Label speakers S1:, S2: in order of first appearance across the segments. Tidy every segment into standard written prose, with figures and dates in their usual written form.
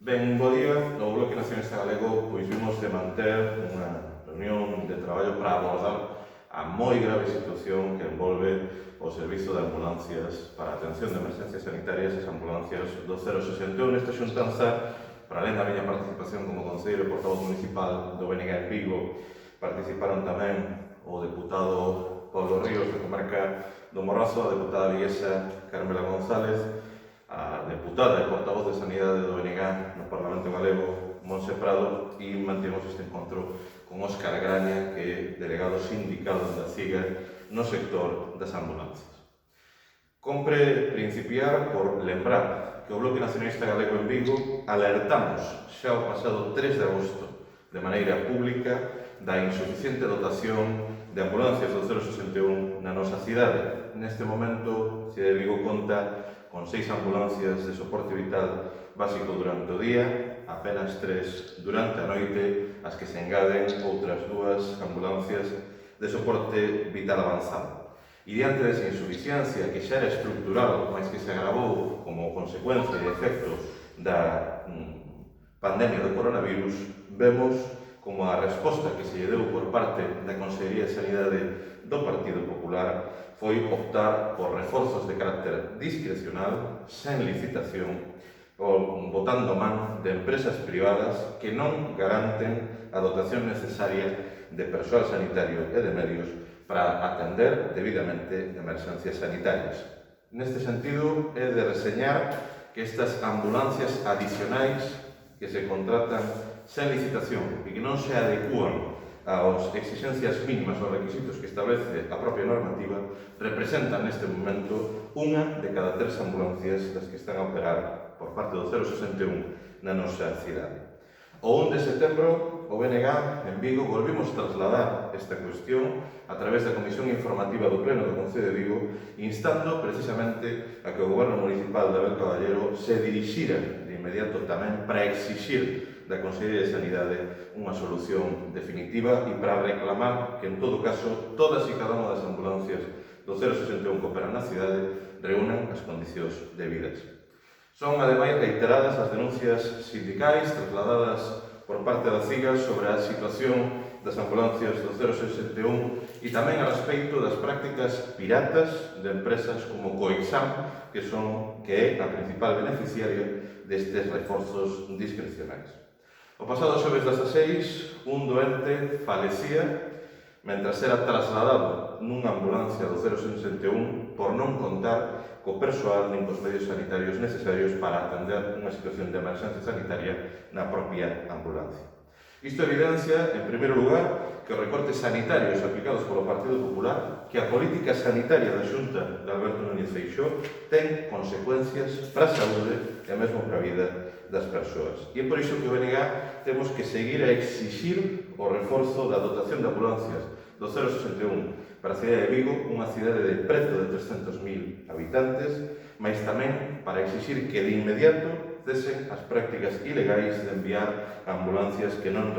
S1: Ben, bo día, no Bloque Nacionalista Galego pois vimos de manter unha reunión de traballo para abordar a moi grave situación que envolve o servizo de ambulancias para a atención de emergencias sanitarias, as ambulancias do 061. Nesta xuntanza, para além da miña participación como concelleiro e portavoz municipal do BNG en Vigo, participaron tamén o deputado Pablo Ríos, da comarca do Morrazo, a deputada viguesa Carmela González, a deputada e portavoz de Sanidade do BNG no Parlamento Galego, Monse Prado, e mantivemos este encontro con Óscar Graña, que é delegado sindical da CIGA no sector das ambulancias. Compre principiar por lembrar que o Bloque Nacionalista Galego en Vigo alertamos xa o pasado 3 de agosto de maneira pública da insuficiente dotación de ambulancias do 061 na nosa cidade. Neste momento, a cidade de Vigo conta con 6 ambulancias de soporte vital básico durante o día, apenas 3 durante a noite, as que se engaden outras 2 ambulancias de soporte vital avanzado. E diante desa insuficiencia que xa era estructural, mas que se agravou como consecuencia e efecto da pandemia do coronavirus, vemos como a resposta que se lle deu por parte da Consellería de Sanidade do Partido Popular foi optar por reforzos de carácter discrecional, sen licitación, botando man de empresas privadas que non garanten a dotación necesaria de persoal sanitario e de medios para atender debidamente emerxencias sanitarias. Neste sentido, é de reseñar que estas ambulancias adicionais que se contratan sen licitación e que non se adecúan ás exigencias mínimas ou requisitos que establece a propia normativa, representan neste momento unha de cada 3 ambulancias das que están a operar por parte do 061 na nosa cidade. O 1 de setembro, o BNG en Vigo volvimos trasladar esta cuestión a través da Comisión Informativa do Pleno do Concello de Vigo, instando precisamente a que o Goberno Municipal de Abel Caballero se dirixira de inmediato tamén para exixir da Consellería de Sanidade unha solución definitiva e para reclamar que, en todo caso, todas e cada unha das ambulancias do 061 que operan na cidade reúnan as condicións debidas. Son, ademais, reiteradas as denuncias sindicais trasladadas por parte da CIGA sobre a situación das ambulancias do 061 e tamén a respecto das prácticas piratas de empresas como Coexam, que é a principal beneficiaria destes reforzos discrecionais. O pasado xoves 16, un doente falecía mentras era trasladado nunha ambulancia do 061 por non contar co persoal nin cos medios sanitarios necesarios para atender unha situación de emerxencia sanitaria na propia ambulancia. Isto evidencia, en primeiro lugar, que os recortes sanitarios aplicados polo Partido Popular, que a política sanitaria da Xunta de Alberto Núñez Feixóo ten consecuencias para a saúde e mesmo para a vida das persoas. E é por iso que o BNG temos que seguir a exixir o reforzo da dotación de ambulancias do 061 para a cidade de Vigo, unha cidade de preto de 300.000 habitantes, mas tamén para exixir que de inmediato cesen as prácticas ilegais de enviar ambulancias que non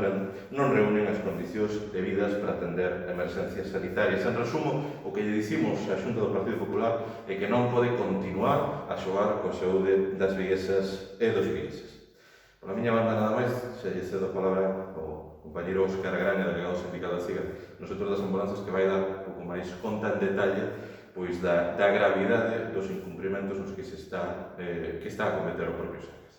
S1: reúnen as condicións debidas para atender emerxencias sanitarias. En resumo, o que lle dicimos á Xunta do Partido Popular é que non pode continuar a xogar coa saúde das viguesas e dos vigueses. Por a miña banda nada máis, xa lle cedo a palabra ao compañeiro Óscar Graña, delegado sindical da CIGA, no sector das ambulancias, que vai dar un pouco máis conta en detalle pois da gravidade dos incumprimentos nos que está a cometer o propio Sergas.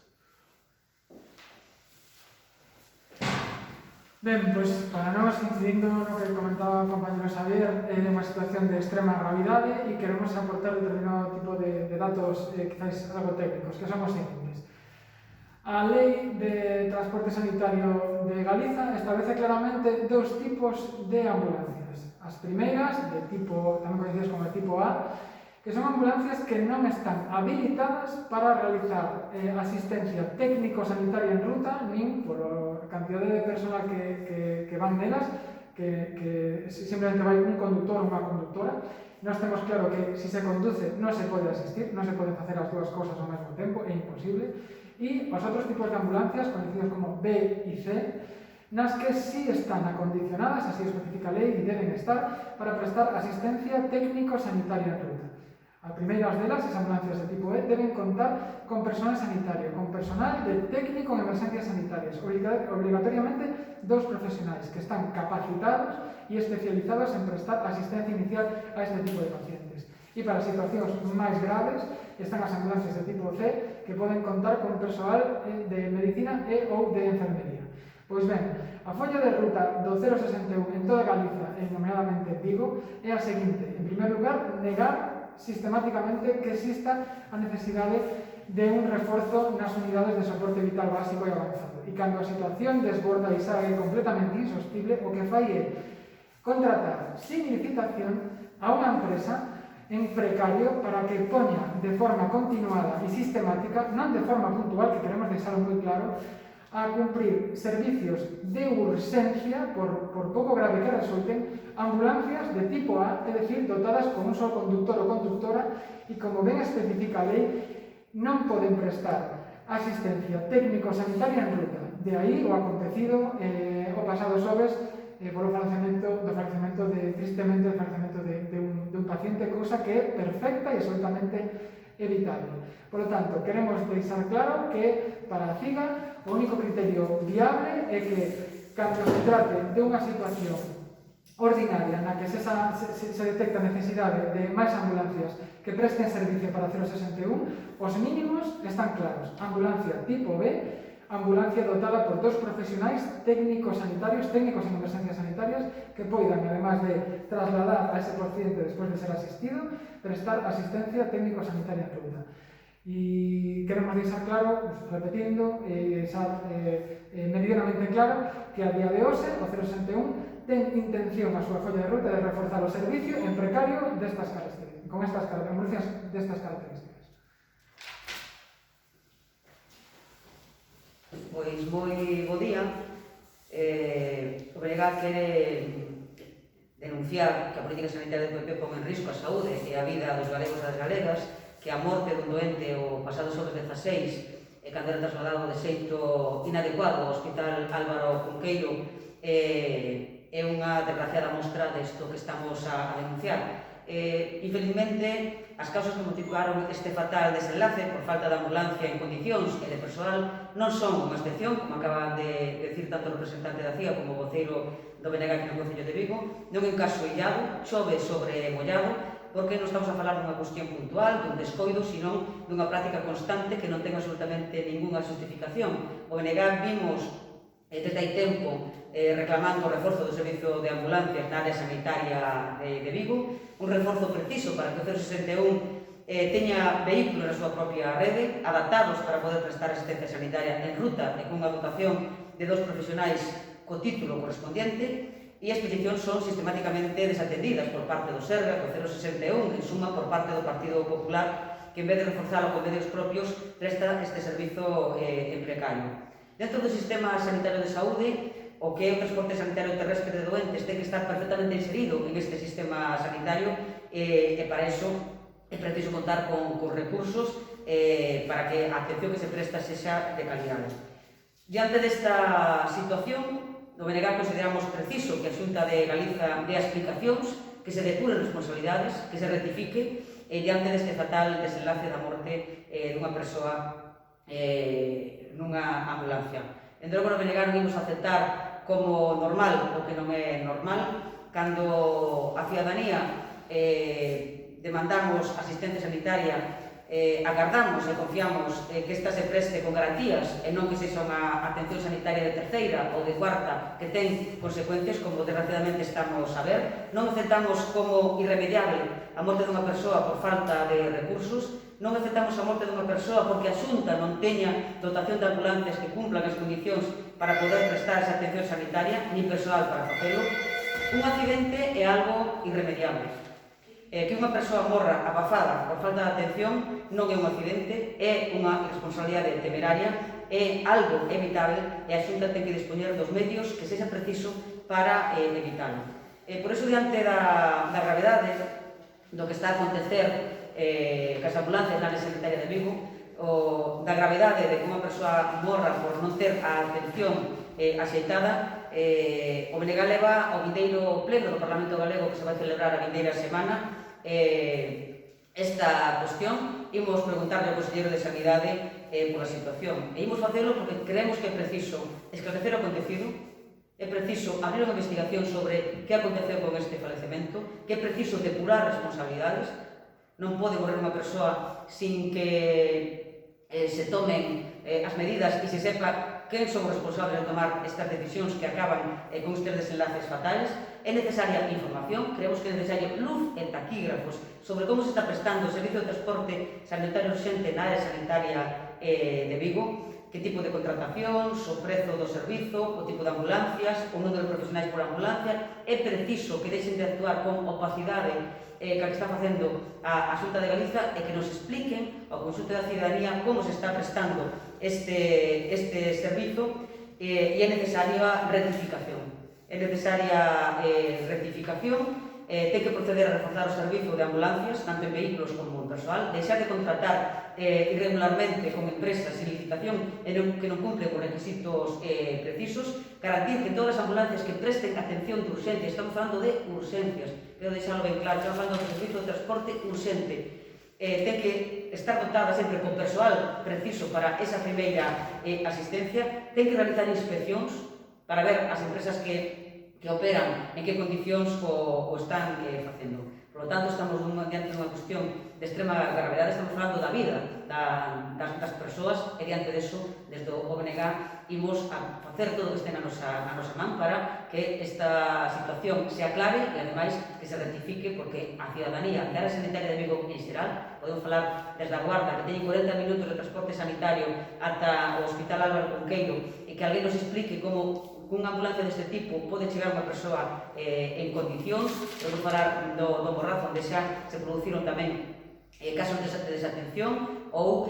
S2: Ben, pois para nós, incidindo no que comentaba o compañero Xavier, é unha situación de extrema gravidade e queremos aportar determinado tipo de datos quizás algo técnicos, que son os seguintes. A Lei de Transporte Sanitario de Galiza establece claramente 2 tipos de ambulancias. As primeiras, de tipo, tamén conhecidas como de tipo A, que son ambulancias que non están habilitadas para realizar asistencia técnico-sanitaria en ruta, nin por a cantidade de personal que van nelas, que simplemente vai un conductor ou unha conductora. Nós temos claro que se conduce non se pode asistir, non se poden facer as 2 cosas ao mesmo tempo, é imposible. E os outros tipos de ambulancias, conhecidos como B e C, nas que sí están acondicionadas, así especifica a lei, e deben estar para prestar asistencia técnico-sanitaria en ruta. A primeiras delas, as ambulancias de tipo E deben contar con personal sanitario, con personal de técnico en emerxencias sanitarias, obligatoriamente 2 profesionais que están capacitados e especializados en prestar asistencia inicial a este tipo de pacientes. E para situacións máis graves están as ambulancias de tipo C que poden contar con persoal de medicina e ou de enfermería. Pois ben, a folla de ruta do 061 en toda Galiza, e nomeadamente Vigo, é a seguinte. En primeiro lugar, negar sistemáticamente que exista a necesidade de un reforzo nas unidades de soporte vital básico e avanzado. E cando a situación desborda e sae completamente insostible, o que fai é contratar sin licitación a unha empresa en precario para que poña de forma continuada e sistemática, non de forma puntual, que queremos deixar moi claro, a cumprir servicios de urxencia, por pouco grave que resulten, ambulancias de tipo A, é dicir, dotadas con un só conductor ou conductora, e como ben especifica a lei, non poden prestar asistencia técnico-sanitaria en ruta. De aí o acontecido o pasado xoves polo falecemento tristemente, de un paciente, cousa que é perfecta e absolutamente evitable. Por lo tanto, queremos deixar claro que para a CIGA o único criterio viable é que cando se trate de unha situación ordinaria na que se detecta a necesidade de máis ambulancias que presten servicio para 061, os mínimos están claros. Ambulancia tipo B, ambulancia dotada por 2 profesionais técnicos sanitarios, técnicos en emerxencias sanitarias, que poidan, además de trasladar a ese paciente despois de ser asistido, prestar asistencia técnico-sanitaria en ruta. E queremos deixar claro, repetindo, medianamente claro, que a día de hoxe o 061 ten intención a súa folla de ruta de reforzar o servicio en precario destas características, con estas ambulancias destas características.
S3: Pois moi bo día. O Bregat quere denunciar que a política sanitaria do PP pon en risco a saúde e a vida dos galegos e das galegas, que a morte dun doente o pasado xoves 16 cando era trasladado de xeito inadecuado ao Hospital Álvaro Cunqueiro é unha desgraciada mostra desto que estamos a denunciar. Infelizmente, as causas que motivaron este fatal desenlace por falta de ambulancia en condicións e de persoal non son unha excepción, como acaban de decir tanto o representante da CIA como o voceiro do BNG aquí no Concello de Vigo. Non é un caso illado, chove sobre mollado, porque non estamos a falar dunha cuestión puntual, dun descoido, senón dunha práctica constante que non ten absolutamente ninguna justificación. O BNG vimos desde hai tempo reclamando o reforzo do servizo de ambulancias na área sanitaria de Vigo, un reforzo preciso para que o 061 teña vehículos na súa propia rede, adaptados para poder prestar asistencia sanitaria en ruta e cunha dotación de 2 profesionais co título correspondiente, e as peticións son sistemáticamente desatendidas por parte do Serga, do 061, en suma por parte do Partido Popular, que en vez de reforzalo con medios propios, presta este servizo en precario. Dentro do sistema sanitario de saúde, o que é o transporte sanitario terrestre de doentes ten que estar perfectamente inserido en este sistema sanitario e para iso é preciso contar con recursos para que a atención que se presta sexa de calidade. Diante desta situación, no BNG consideramos preciso que a Xunta de Galiza dé explicacións, que se depuren responsabilidades, que se rectifique diante deste fatal desenlace da morte dunha persoa nunha ambulancia. Entre logo, no BNG non imos aceptar como normal o que non é normal. Cando a ciudadanía demandamos asistencia sanitaria, agardamos e confiamos que esta se preste con garantías e non que sexa unha atención sanitaria de terceira ou de cuarta que ten consecuencias como desgraciadamente estamos a ver. Non aceptamos como irremediable a morte dunha persoa por falta de recursos, non aceptamos a morte dunha persoa porque a Xunta non teña dotación de ambulancias que cumplan as condicións para poder prestar esa atención sanitaria, nin persoal para facelo. Un accidente é algo irremediable. Que unha persoa morra abafada por falta de atención non é un accidente, é unha responsabilidade temeraria, é algo evitable e a Xunta ten que dispoñer dos medios que sexa preciso para evitalo. Por iso, diante da gravedade do que está a acontecer cas ambulancias na área sanitaria de Vigo, da gravedade de que unha persoa morra por non ter a atención axeitada, o BNG leva ao vindeiro pleno do Parlamento Galego que se vai celebrar a vindeira semana esta cuestión, imos preguntarle ao Conselleiro de Sanidade pola situación. E imos facelo porque creemos que é preciso esclarecer o acontecido, é preciso abrir unha investigación sobre que aconteceu con este falecemento, que é preciso depurar responsabilidades. Non pode morrer unha persoa sin que se tomen as medidas e se sepa quen son os responsables de tomar estas decisións que acaban con estes desenlaces fatais. É necesaria información, creemos que é necesaria luz e taquígrafos sobre como se está prestando o servicio de transporte sanitario urxente na área sanitaria de Vigo, que tipo de contratacións, o prezo do servizo, o tipo de ambulancias, o número de profesionais por ambulancia. É preciso que deixen de actuar con opacidade que está facendo a Xunta de Galiza e que nos expliquen ao conxunto da cidadanía como se está prestando este servizo, e é necesaria rectificación. É necesaria rectificación, ten que proceder a reforzar o servizo de ambulancias, tanto en vehículos como en persoal, deixar de contratar irregularmente con empresas sin licitación que non cumplen con requisitos precisos, garantir que todas as ambulancias que presten atención de urxencia, estamos falando de urxencias, quero deixarlo ben claro, estamos falando do servizo de transporte urxente, ten que estar dotada sempre con persoal preciso para esa primeira asistencia, ten que realizar inspeccións para ver as empresas que operan en que condicións o están facendo. Por lo tanto, estamos diante dunha cuestión de extrema gravedade, estamos falando da vida das persoas, e diante deso, desde o OBNG, imos a facer todo o que este na nosa man para que esta situación se aclare e, ademais, que se rectifique, porque a cidadanía da área sanitaria de Vigo en xeral, podemos falar desde a Guarda, que teñen 40 minutos de transporte sanitario ata o Hospital Álvaro Cunqueiro, e que alguén nos explique como cunha ambulancia deste tipo pode chegar unha persoa en condicións. Podemos falar do Morrazo, onde xa se produciron tamén casos de desatención, ou o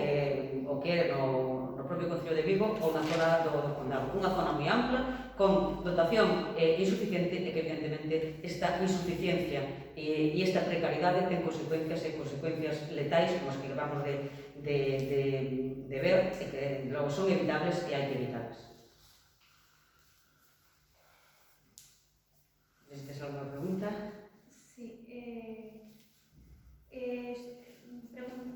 S3: que é no propio Concello de Vigo ou na zona do Condado. Unha zona moi ampla, con dotación insuficiente, e que evidentemente esta insuficiencia e esta precariedade ten consecuencias letais, como as que acabamos de ver, e que logo son evitables e hai que evitarlas. ¿Tienes alguna pregunta?
S4: Sí,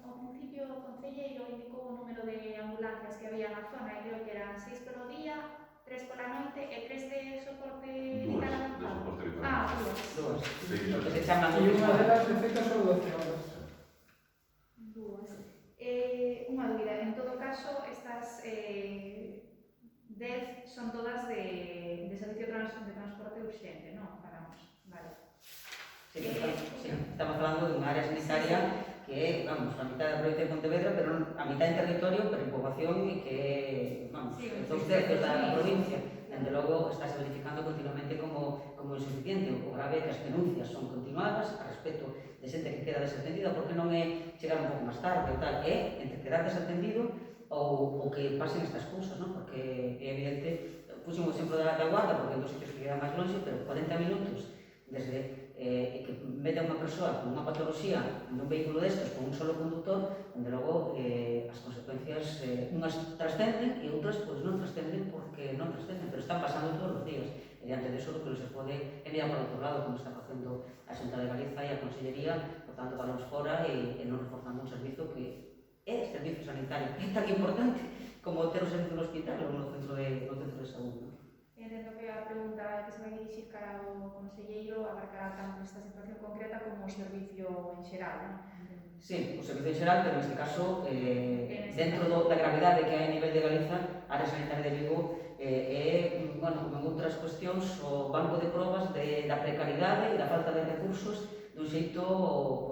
S4: ao principio o concelleiro indicou o número de ambulancias que había na zona, e creo que eran 6 polo día, 3 pola noite e 3 de soporte vital avanzado.
S1: Soporte vital.
S4: Dúas.
S1: Sí,
S3: Lo que se chaman
S2: E unha delas, de feito, son 12 horas.
S4: Dúas. Unha dúbida, en todo caso, estas 10 son todas de servicio de transporte urxente, non? Vale.
S3: Sí, estamos falando de unha área sanitaria que é, vamos, a mitad da provincia de Pontevedra, pero a mitad en territorio, pero en poboación, e que, vamos,
S4: Sí,
S3: 2/3 da provincia. Dende logo, está se verificando continuamente como insuficiente. O grave é que as denuncias son continuadas a respecto de xente que queda desatendida, porque non é chegar un pouco máis tarde ou tal, é entre quedar desatendido ou que pasen estas cousas, non? Porque é evidente, puxemos o exemplo da Guarda, porque en dos sitios que quedan máis longe, pero 40 minutos desde que mete a unha persoa con unha patoloxía nun vehículo destes con un solo conductor, onde logo as consecuencias unhas trascenden e outras pois non trascenden porque non trascenden, pero están pasando todos os días. E diante deso, o que non se pode é mirar para outro lado, como está facendo a Xunta de Galiza e a Consellería, botando valores fora e non reforzando un servizo que é servizo sanitario, que é tan importante como ter o servizo no hospital ou no centro de saúde.
S4: Entendo que a pregunta que se vai dirixir cara ao conselleiro abarcará tanto esta situación concreta como o servicio en xeral, non?
S3: Sí, o servicio en xeral, pero neste caso, dentro da gravidade que hai a nivel de Galiza, a área sanitaria de Vigo é, bueno, como en outras cuestións, o banco de probas da precariedade e da falta de recursos dun xeito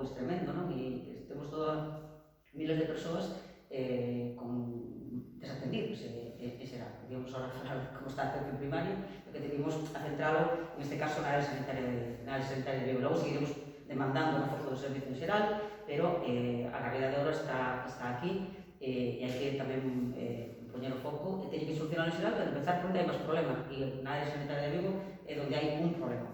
S3: pois tremendo, non? E temos miles de persoas con desatendidos en xeral. Podíamos ahora falar como está a atención primaria, o que decidimos a centralo, neste caso, na área sanitaria de Vigo. Logo seguiremos demandando o reforzo do servicio en xeral, pero a gravidade agora está aquí e hai que tamén poñer o foco e teñe que solucionar en xeral, pero empezar por onde hai máis problema, e na área sanitaria de Vigo é onde hai un problema.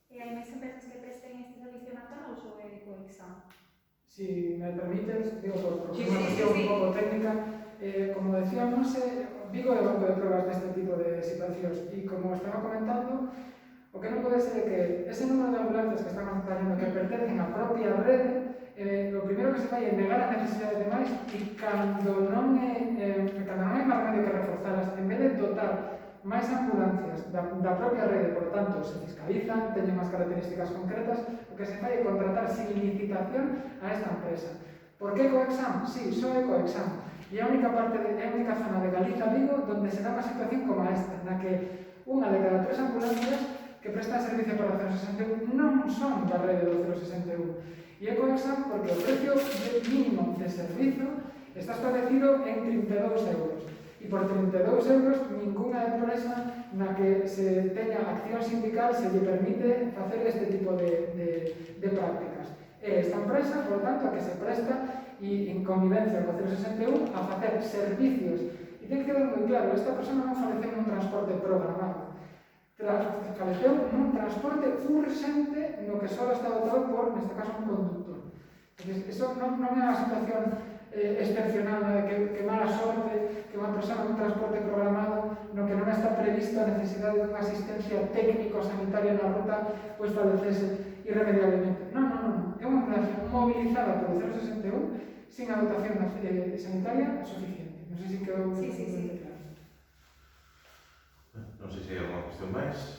S4: E hai máis empresas que presten este servicio na zona ou só é Coexam?
S2: Si me permites, digo, por
S4: Sí,
S2: unha
S4: sí,
S2: cuestión
S4: sí.
S2: un pouco técnica, como decíamos, Vigo é banco de pruebas deste tipo de situacións, e como estaba comentando, o que non pode ser é que ese número de ambulancias que estamos trayendo que pertencen á propia rede o primeiro que se fai é negar a necesidade de máis e cando non hai máis remedio que reforzalas, en vez de dotar máis ambulancias da propia rede, por tanto, se fiscalizan, teñen unhas características concretas, o que se fai é contratar sin licitación a esta empresa. Por que Coexam? Sí, só é Coexam. E é a única zona de Galiza, Vigo, donde se dá unha situación como esta, na que unha de cada 3 ambulancias que prestan servicio para o 061 non son da rede do 061. E é Coexam porque o precio mínimo de servizo está establecido en 32 euros. E por 32 euros, ninguna empresa na que se teña acción sindical se lle permite facer este tipo de prácticas. É esta empresa, por tanto, a que se presta e en convivencia co 061 a facer servicios. E ten que quedar moi claro, esta persona non faleceu nun transporte programado. Faleceu nun transporte urgente no que só está dotado por, neste caso, un conductor. Entón, iso non é unha situación excepcional, que mala sorte que unha persona nun transporte programado no que non está previsto a necesidade dunha asistencia técnico-sanitaria na ruta pois falecese irremediablemente. Non. É unha ambulancia mobilizada polo 061 sin a dotación sanitaria suficiente. Non sei se quedou...
S4: Sí.
S1: Non sei se hai alguma cuestión máis.